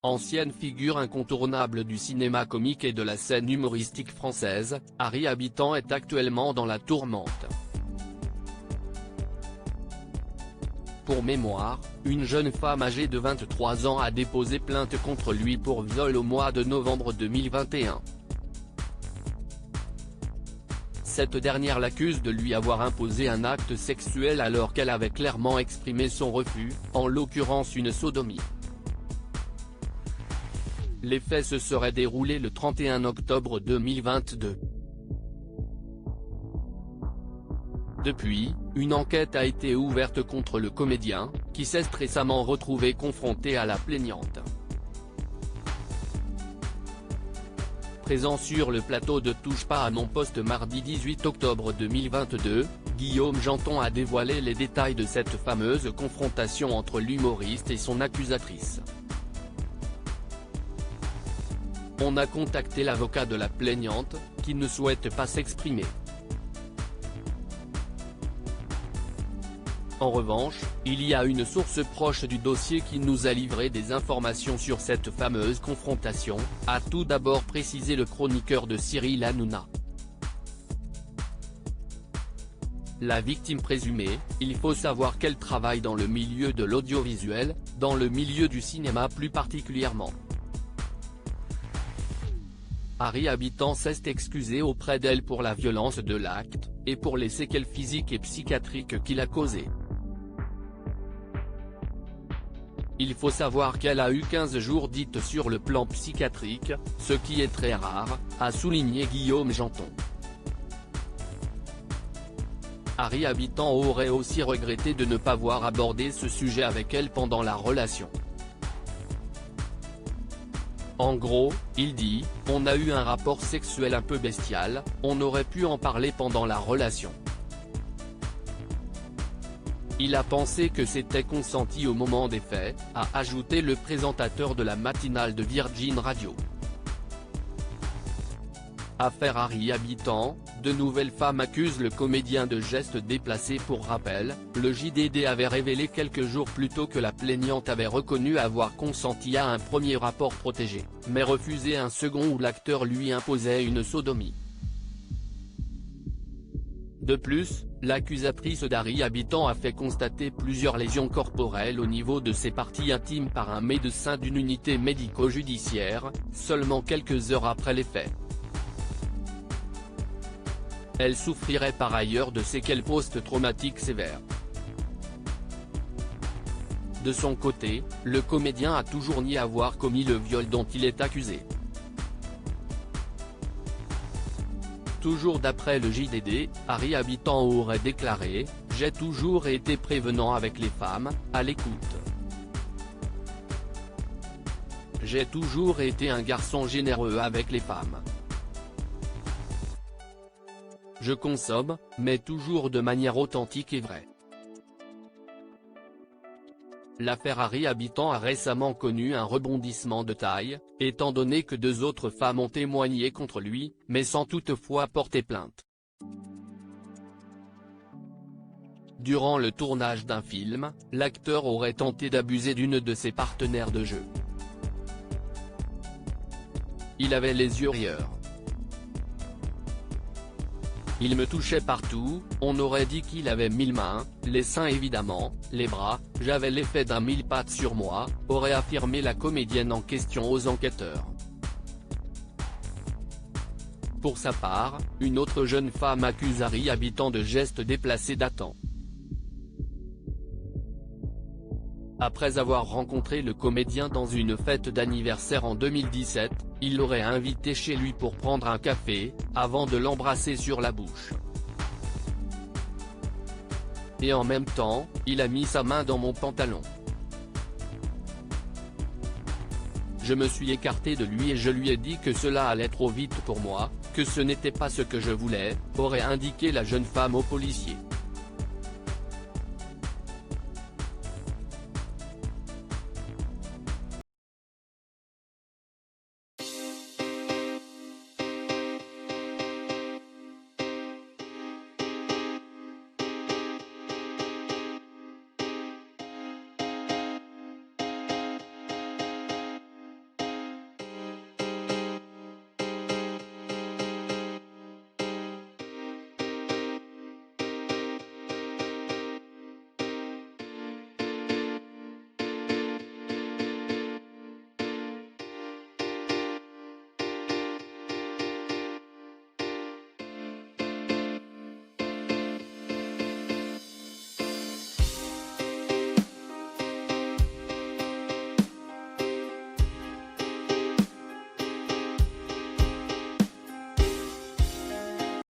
Ancienne figure incontournable du cinéma comique et de la scène humoristique française, Harry Habitant est actuellement dans la tourmente. Pour mémoire, une jeune femme âgée de 23 ans a déposé plainte contre lui pour viol au mois de novembre 2021. Cette dernière l'accuse de lui avoir imposé un acte sexuel alors qu'elle avait clairement exprimé son refus, en l'occurrence une sodomie. Les faits se seraient déroulés le 31 octobre 2022. Depuis, une enquête a été ouverte contre le comédien, qui s'est récemment retrouvé confronté à la plaignante. Présent sur le plateau de Touche pas à mon poste mardi 18 octobre 2022, Guillaume Janton a dévoilé les détails de cette fameuse confrontation entre l'humoriste et son accusatrice. On a contacté l'avocat de la plaignante, qui ne souhaite pas s'exprimer. En revanche, il y a une source proche du dossier qui nous a livré des informations sur cette fameuse confrontation, a tout d'abord précisé le chroniqueur de Cyril Hanouna. La victime présumée, il faut savoir qu'elle travaille dans le milieu de l'audiovisuel, dans le milieu du cinéma plus particulièrement. Harry Habitant s'est excusé auprès d'elle pour la violence de l'acte, et pour les séquelles physiques et psychiatriques qu'il a causées. Il faut savoir qu'elle a eu 15 jours dites sur le plan psychiatrique, ce qui est très rare, a souligné Guillaume Janton. Harry Habitant aurait aussi regretté de ne pas avoir abordé ce sujet avec elle pendant la relation. En gros, il dit, on a eu un rapport sexuel un peu bestial, on aurait pu en parler pendant la relation. Il a pensé que c'était consenti au moment des faits, a ajouté le présentateur de la matinale de Virgin Radio. Affaire Harry Habitant, de nouvelles femmes accusent le comédien de gestes déplacés. Pour rappel, le JDD avait révélé quelques jours plus tôt que la plaignante avait reconnu avoir consenti à un premier rapport protégé, mais refusé un second où l'acteur lui imposait une sodomie. De plus, l'accusatrice d'Harry Habitant a fait constater plusieurs lésions corporelles au niveau de ses parties intimes par un médecin d'une unité médico-judiciaire, seulement quelques heures après les faits. Elle souffrirait par ailleurs de séquelles post-traumatiques sévères. De son côté, le comédien a toujours nié avoir commis le viol dont il est accusé. Toujours d'après le JDD, Harry Habitant aurait déclaré « J'ai toujours été prévenant avec les femmes, à l'écoute. J'ai toujours été un garçon généreux avec les femmes. Je consomme, mais toujours de manière authentique et vraie. » L'affaire Harry Habitant a récemment connu un rebondissement de taille, étant donné que 2 autres femmes ont témoigné contre lui, mais sans toutefois porter plainte. Durant le tournage d'un film, l'acteur aurait tenté d'abuser d'une de ses partenaires de jeu. Il avait les yeux rieurs. Il me touchait partout, on aurait dit qu'il avait 1000 mains, les seins évidemment, les bras, j'avais l'effet d'un 1000 pattes sur moi, aurait affirmé la comédienne en question aux enquêteurs. Pour sa part, une autre jeune femme accuse Harry Habitant de gestes déplacés datant. Après avoir rencontré le comédien dans une fête d'anniversaire en 2017, il l'aurait invité chez lui pour prendre un café, avant de l'embrasser sur la bouche. Et en même temps, il a mis sa main dans mon pantalon. Je me suis écarté de lui et je lui ai dit que cela allait trop vite pour moi, que ce n'était pas ce que je voulais, aurait indiqué la jeune femme au policier.